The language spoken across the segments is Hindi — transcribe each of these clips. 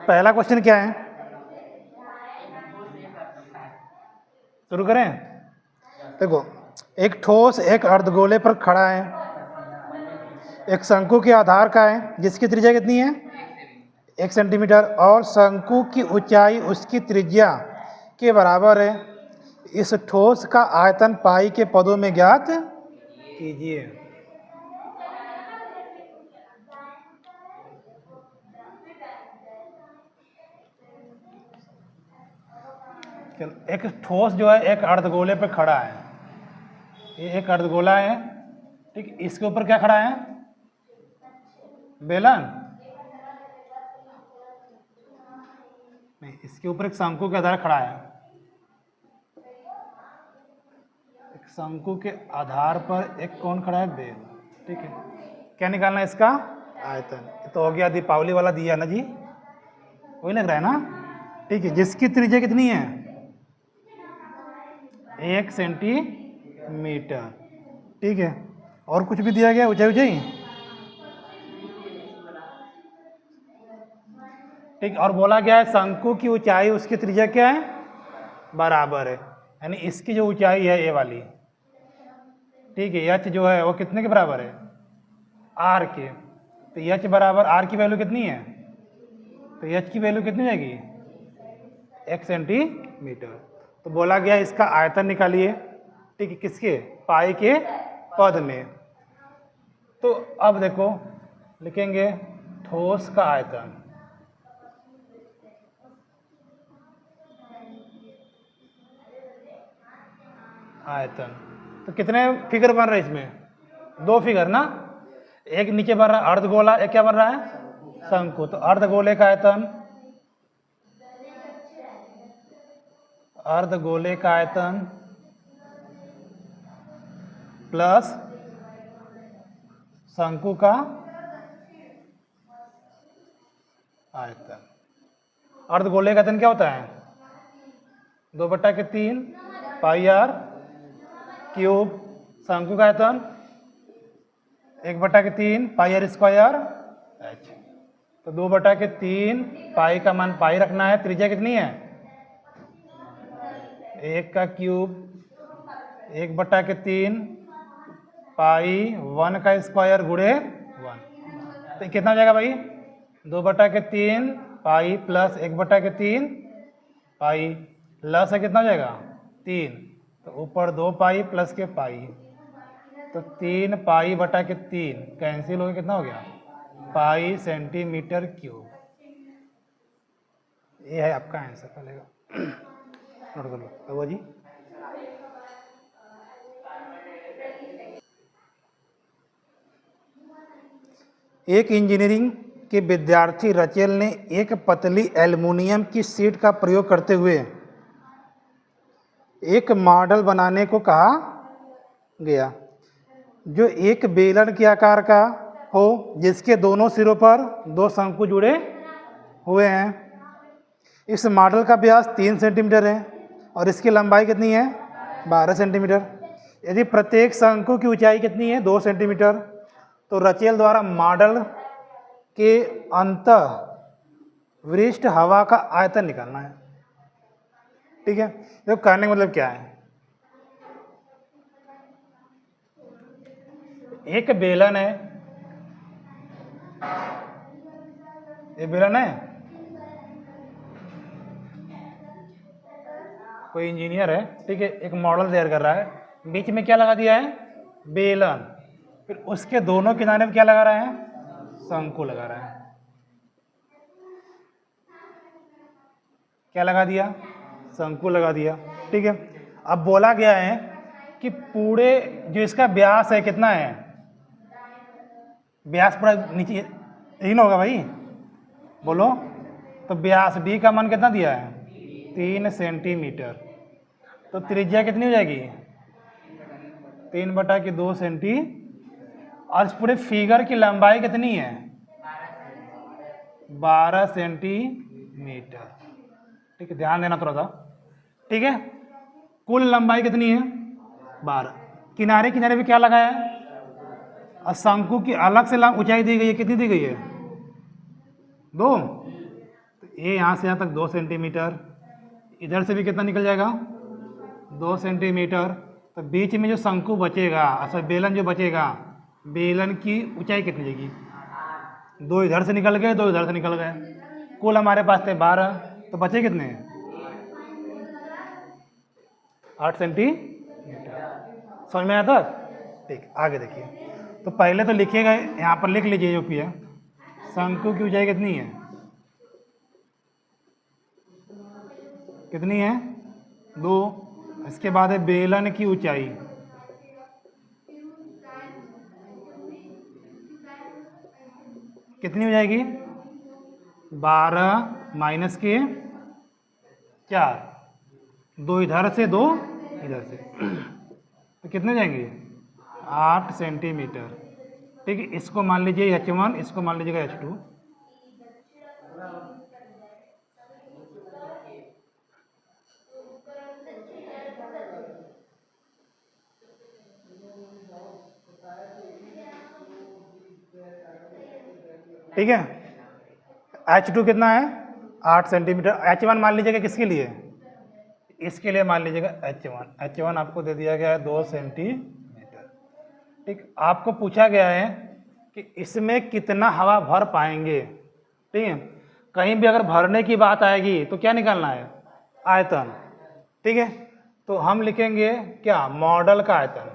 पहला क्वेश्चन क्या है, शुरू करें। देखो, एक ठोस एक अर्धगोले पर खड़ा है, एक शंकु के आधार का है जिसकी त्रिज्या कितनी है 1 सेंटीमीटर, और शंकु की ऊंचाई उसकी त्रिज्या के बराबर है। इस ठोस का आयतन पाई के पदों में ज्ञात कीजिए। एक ठोस जो है एक अर्धगोले पर खड़ा है, ये एक अर्धगोला है, ठीक। इसके ऊपर क्या खड़ा है, बेलन नहीं, इसके ऊपर एक शंकु के आधार खड़ा है। एक शंकु के आधार पर एक कौन खड़ा है, बेल, ठीक है। क्या निकालना है इसका आयतन, तो हो गया दीपावली वाला दिया ना जी, वही लग रहा है ना, ठीक है। जिसकी त्रिज्या कितनी है 1 सेंटीमीटर, ठीक है। और कुछ भी दिया गया ऊंचाई ऊंचाई, ठीक। और बोला गया है शंकु की ऊंचाई उसकी त्रिज्या क्या है बराबर है, यानी इसकी जो ऊंचाई है ये वाली, ठीक है, एच जो है वो कितने के बराबर है आर के, तो एच बराबर आर की वैल्यू कितनी है, तो एच की वैल्यू कितनी जाएगी 1 सेंटीमीटर। तो बोला गया इसका आयतन निकालिए, ठीक है, किसके पाई के पद में। तो अब देखो लिखेंगे ठोस का आयतन, आयतन, तो कितने फिगर बन रहे हैं इसमें, 2 फिगर ना, एक नीचे बन रहा है अर्धगोला, एक क्या बन रहा है शंकु। तो अर्धगोले का आयतन, अर्धगोले का आयतन प्लस शंकु का आयतन। अर्धगोले का आयतन क्या होता है 2/3 पाई आर क्यूब, शंकु का आयतन 1/3 पाई आर स्क्वायर एच। तो 2/3 पाई का मान पाई रखना है, त्रिज्या कितनी है 1 का क्यूब 1/3 पाई 1 का स्क्वायर गुणे 1, तो कितना हो जाएगा भाई 2/3 पाई प्लस 1/3 पाई, प्लस है कितना हो जाएगा 3, तो ऊपर 2 पाई प्लस के पाई, तो 3 पाई बटा के 3 कैंसिल हो गया, कितना हो गया पाई सेंटीमीटर क्यूब। ये है आपका आंसर, चलेगा नोट कर लो वो जी। एक इंजीनियरिंग के विद्यार्थी रचेल ने एक पतली एल्युमिनियम की शीट का प्रयोग करते हुए एक मॉडल बनाने को कहा गया जो एक बेलन के आकार का हो, जिसके दोनों सिरों पर 2 शंकु जुड़े हुए हैं। इस मॉडल का व्यास 3 सेंटीमीटर है और इसकी लंबाई कितनी है 12 सेंटीमीटर। यदि प्रत्येक शंकु की ऊंचाई कितनी है 2 सेंटीमीटर, तो रचेल द्वारा मॉडल के अंतः विशिष्ट हवा का आयतन निकालना है, ठीक है। तो कहने का मतलब क्या है, एक बेलन है, ये बेलन है, कोई इंजीनियर है, ठीक है, एक मॉडल तैयार कर रहा है, बीच में क्या लगा दिया है बेलन, फिर उसके दोनों किनारे में क्या लगा रहा है शंकु लगा रहा है, क्या लगा दिया शंकु लगा दिया, ठीक है। अब बोला गया है कि पूरे जो इसका व्यास है कितना है, व्यास पूरा नीचे यही ना होगा भाई, बोलो, तो व्यास डी का मान कितना दिया है 3 सेंटीमीटर, तो त्रिज्या कितनी हो जाएगी 3/2 सेंटी, और इस पूरे फिगर की लंबाई कितनी है 12 सेंटीमीटर, ठीक है, ध्यान देना थोड़ा सा, ठीक है। कुल लंबाई कितनी है 12, किनारे किनारे पे क्या लगाया है, और शंकु की अलग से ऊंचाई दी गई है, कितनी दी गई है 2, तो ये यहाँ से यहाँ तक 2 सेंटीमीटर, इधर से भी कितना निकल जाएगा 2 सेंटीमीटर। तो बीच में जो शंकु बचेगा, अच्छा बेलन जो बचेगा, बेलन की ऊंचाई कितनी जाएगी, 2 इधर से निकल गए 2 इधर से निकल गए, कुल हमारे पास थे 12, तो बचे कितने 8 सेंटीमीटर। समझ में आया था? ठीक, आगे देखिए। तो पहले तो लिखिएगा, यहाँ पर लिख लीजिए जो भी है, शंकु की ऊंचाई कितनी है, कितनी है 2। इसके बाद है बेलन की ऊंचाई, कितनी हो जाएगी 12 माइनस के 4, 2 इधर से 2 इधर से, तो कितने जाएंगे 8 सेंटीमीटर। ठीक है, इसको मान लीजिए H1, इसको मान लीजिएगा H2। ठीक है, H2 कितना है 8 सेंटीमीटर। H1 मान लीजिएगा किसके लिए, इसके लिए मान लीजिएगा H1 आपको दे दिया गया है 2 सेंटीमीटर। ठीक, आपको पूछा गया है कि इसमें कितना हवा भर पाएंगे। ठीक है, कहीं भी अगर भरने की बात आएगी तो क्या निकालना है, आयतन। ठीक है, तो हम लिखेंगे क्या, मॉडल का आयतन,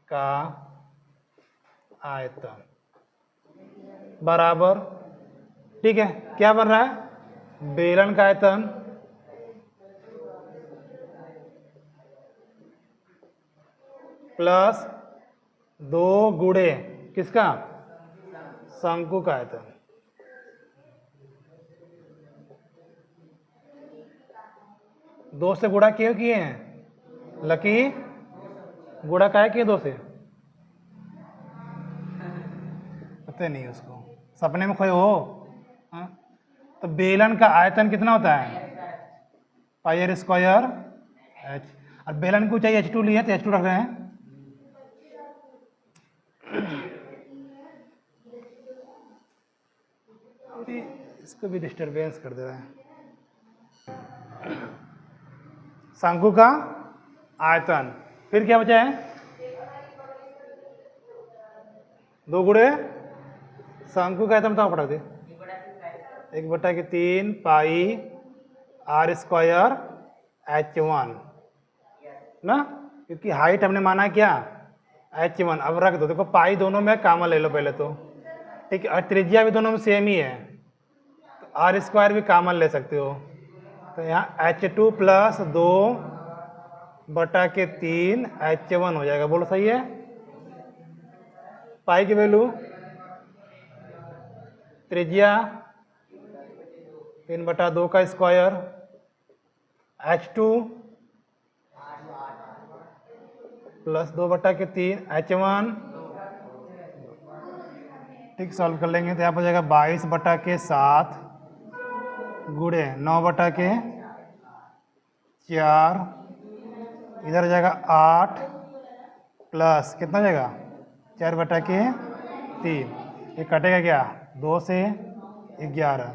का आयतन बराबर, ठीक है, क्या बन रहा है, बेलन का आयतन प्लस 2 गुणे किसका, शंकु का आयतन। दो से गुणा क्यों किए हैं, लकी गुणा का है किए 2 से, पता नहीं उसको, सपने में खोए हो। हाँ? तो बेलन का आयतन कितना होता है पाई स्क्वायर H, और बेलन को चाहिए H2 लिए तो H2 रख रहे हैं। इसको भी डिस्टरबेंस कर दे रहा है। शंकु का आयतन, फिर क्या बचा है 2 गुणे शंकु का आयतन, बताओ पढ़ा दे, 1/3 पाई R स्क्वायर H1 ना, क्योंकि हाइट हमने माना क्या H1। अब रख दो, देखो पाई दोनों में कॉमन ले लो पहले तो, ठीक है, और त्रिज्या भी दोनों में सेम ही है, तो R स्क्वायर भी कॉमन ले सकते हो। तो यहाँ H2 प्लस 2/3 H1 हो जाएगा, बोलो सही है। पाई की वैल्यू, त्रिज्या 3/2 का स्क्वायर, H2 प्लस 2/3 H1। ठीक, सॉल्व कर लेंगे तो यहाँ पर हो जाएगा 22/7 गुणे 9/4, इधर हो जाएगा 8 प्लस कितना हो जाएगा 4/3, ये कटेगा क्या 2 से 11,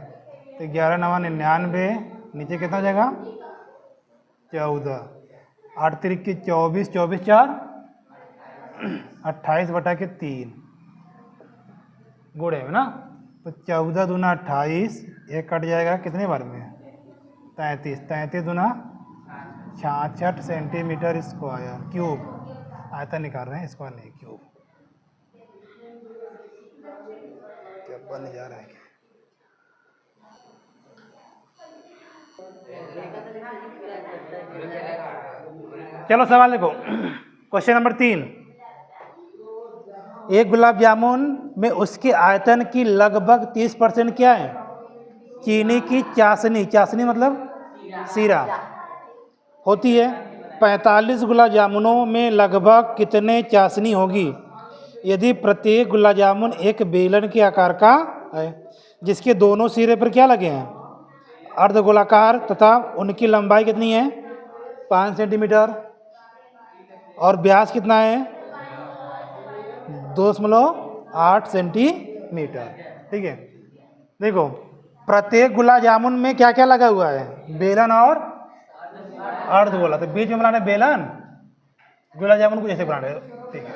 तो 11 9 99, नीचे कितना हो जाएगा 14, 8 3 की 24, 24 4 28/3 गुणे में ना, तो 14 दूना 28, ये कट जाएगा कितने बार में 33, 33 दूना 66 सेंटीमीटर स्क्वायर क्यूब। आयतन निकाल रहे हैं, स्क्वायर नहीं क्यूब। क्या बन जा रहा है, चलो सवाल देखो, क्वेश्चन नंबर 3। एक गुलाब जामुन में उसके आयतन की लगभग 30% क्या है, चीनी की चाशनी, चाशनी मतलब सीरा होती है। 45 गुलाब जामुनों में लगभग कितने चाशनी होगी यदि प्रत्येक गुलाब जामुन एक बेलन के आकार का है, जिसके दोनों सिरे पर क्या लगे हैं, अर्धगोलाकार, तथा उनकी लंबाई कितनी है 5 सेंटीमीटर, और व्यास कितना है 2.5 8 सेंटीमीटर। ठीक है, देखो प्रत्येक गुलाब जामुन में क्या क्या लगा हुआ है, बेलन और अर्धगोला। तो बीच में बनाना बेलन, गुलाब जामुन को जैसे बनाना है। ठीक है,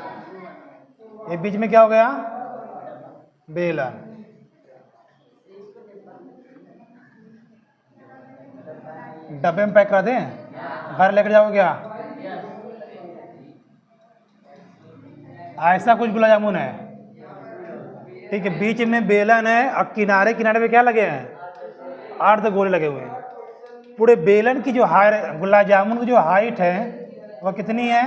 ये बीच में क्या हो गया, बेलन। डब्बे में पैक कर दें, घर लेकर जाओ क्या, ऐसा कुछ गुलाब जामुन है। ठीक है, बीच में बेलन है और किनारे किनारे पे क्या लगे हैं, अर्ध गोले लगे हुए हैं। पूरे बेलन की जो हाइट, गुलाब जामुन की जो हाइट है वह कितनी है,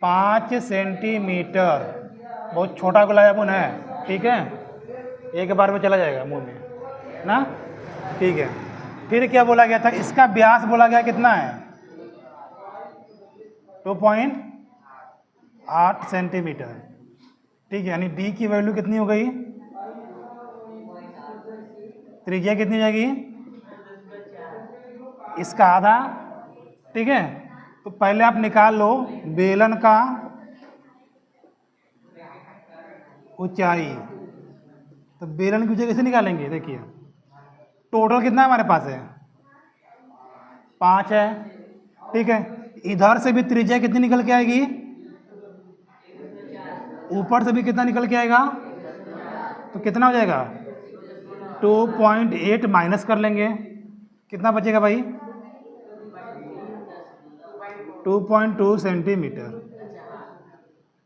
5 सेंटीमीटर। बहुत छोटा गुलाब जामुन है। ठीक है, एक बार में चला जाएगा मुंह में ना। ठीक है, फिर क्या बोला गया था, इसका व्यास बोला गया कितना है, 2.8 सेंटीमीटर। ठीक है, यानी डी की वैल्यू कितनी हो गई, त्रिज्या कितनी जाएगी, इसका आधा। ठीक है, तो पहले आप निकाल लो बेलन का ऊंचाई। तो बेलन की ऊंचाई कैसे निकालेंगे, देखिए टोटल कितना हमारे पास है, 5 है। ठीक है, इधर से भी त्रिज्या कितनी निकल के आएगी, ऊपर से भी कितना निकल के आएगा, तो कितना हो जाएगा, 2.8 माइनस कर लेंगे, कितना बचेगा भाई, 2.2 सेंटीमीटर।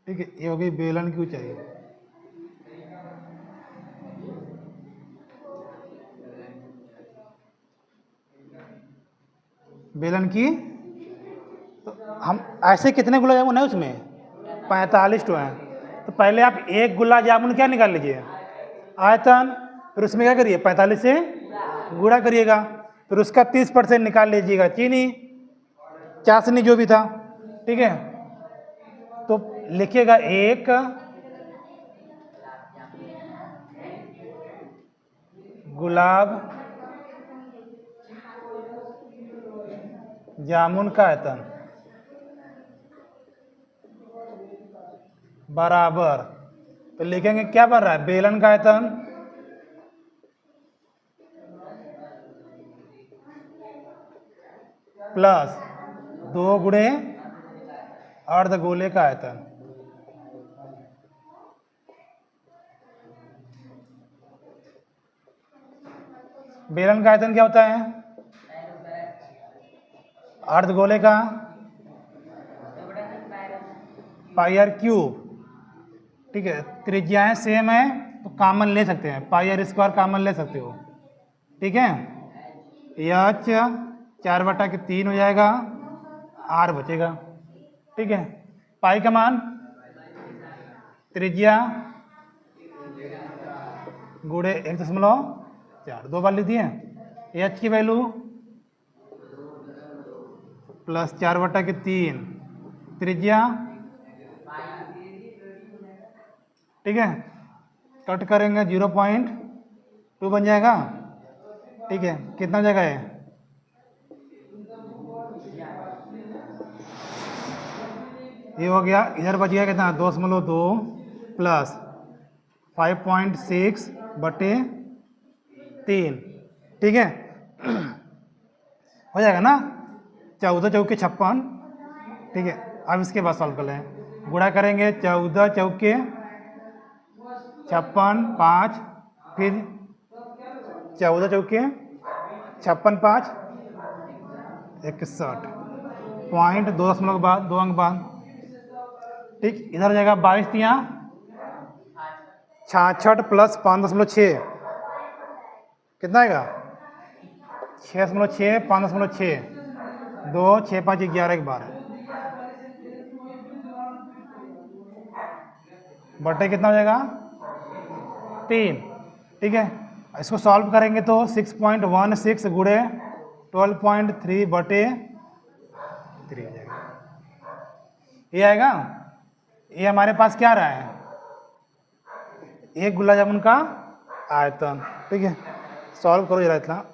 ठीक है, ये हो गई बेलन की ऊंचाई। बेलन की, तो हम ऐसे कितने गुलाब जामुन है उसमें, 45 तो हैं। तो पहले आप एक गुलाब जामुन क्या निकाल लीजिए, आयतन, फिर उसमें क्या करिए, 45 से गुणा करिएगा, फिर उसका 30% निकाल लीजिएगा, चीनी चाशनी जो भी था। ठीक है, तो लिखिएगा एक गुलाब जामुन का आयतन बराबर, तो लिखेंगे क्या बन रहा है, बेलन का आयतन प्लस 2 गुणे अर्धगोले का आयतन। बेलन का आयतन क्या होता है, अर्धगोले का पाई आर क्यूब। ठीक है, त्रिज्याएं सेम है तो कॉमन ले सकते हैं, पाई आर स्क्वायर कॉमन ले सकते हो। ठीक है, एच 4/3 हो जाएगा, आर बचेगा। ठीक है, पाई का मान त्रिज्या गुणे 1.4, 2 बार लिख दिए। एच की वैल्यू प्लस 4/3 त्रिज्या। ठीक है, कट करेंगे 0.2 बन जाएगा। ठीक है, कितना हो जाएगा ये, ये हो गया, इधर बच गया कितना, 2.2 प्लस 5.6/3। ठीक है, हो जाएगा ना, 14 चौके 56। ठीक है, अब इसके बाद सॉल्व कर लें, गुणा करेंगे 14 चौके 56, 5, फिर 14 चौके 56, 5, 61 पॉइंट 2 बाद 2 अंक बाद। ठीक, इधर जाएगा 22 66 प्लस 5.6 कितना आएगा, 6.6 5.6 2 6 5 11 12 बटे कितना हो जाएगा 3। ठीक है, इसको सॉल्व करेंगे तो 6.16 गुणे 12.3/3 हो जाएगा। ये आएगा, ये हमारे पास क्या रहा है, एक गुलाब जामुन का आयतन। ठीक है, सॉल्व करो जरा इतना।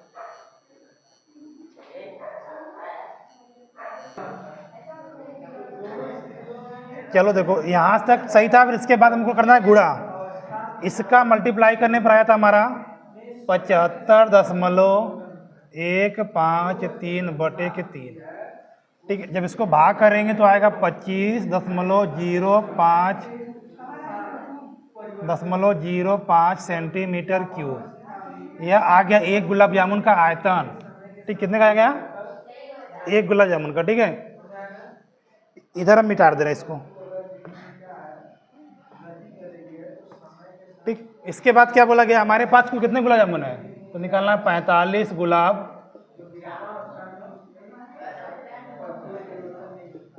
चलो देखो यहाँ तक सही था, फिर इसके बाद हमको करना है गुणा। इसका मल्टीप्लाई करने पर आया था हमारा 75.153/3। ठीक है, जब इसको भाग करेंगे तो आएगा 25.05 सेंटीमीटर क्यूब। यह आ गया एक गुलाब जामुन का आयतन। ठीक, कितने का आ गया? एक गुलाब जामुन का। ठीक है, इधर हम मिटा दे रहे हैं इसको। ठीक, इसके बाद क्या बोला गया, हमारे पास कुल कितने गुलाब जामुन है, तो निकालना है 45 गुलाब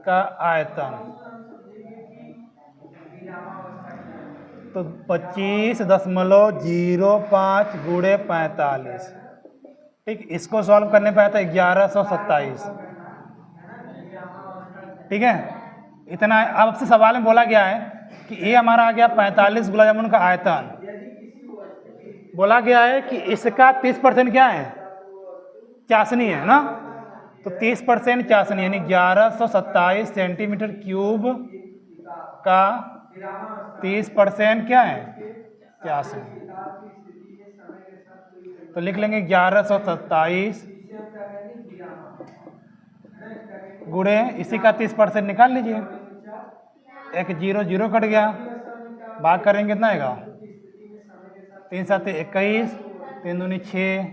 का आयतन। तो 25.05 गुणे 45। ठीक, इसको सॉल्व करने पे आया था 1127। ठीक है, इतना है। अब आपसे सवाल में बोला गया है कि ये हमारा आ गया 45 गुलाब जामुन का आयतन। बोला गया है कि इसका 30% क्या है, चाशनी है ना, तो 30% चाशनी यानी 1127 सेंटीमीटर क्यूब का 30% क्या है, चाशनी। तो लिख लेंगे 1127 गुणे इसी का 30% निकाल लीजिए। एक 0 0 कट गया, भाग करेंगे कितना आएगा, 3 7 21, 3 दूनी 6,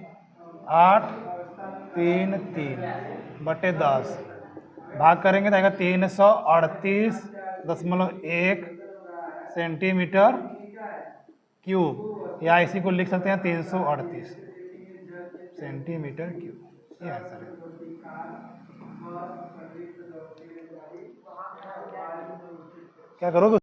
8 3 3 बटे 10, भाग करेंगे तो आएगा 338.1 सेंटीमीटर क्यूब, या इसी को लिख सकते हैं 338 सेंटीमीटर क्यूब। ये आंसर है। क्या करोगे?